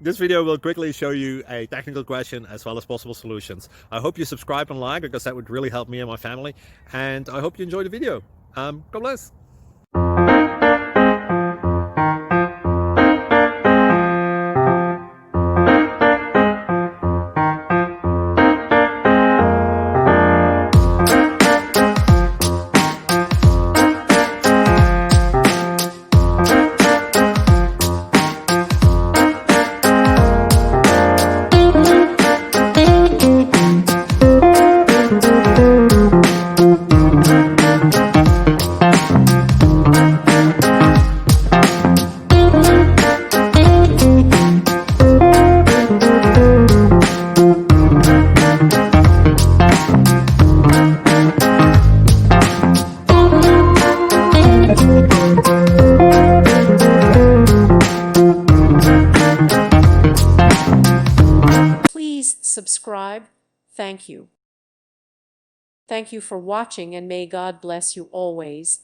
This video will quickly show you a technical question as well as possible solutions. I hope you subscribe and like, because that would really help me and my family. And I hope you enjoy the video. God bless. Please subscribe. Thank you. Thank you for watching, and may God bless you always.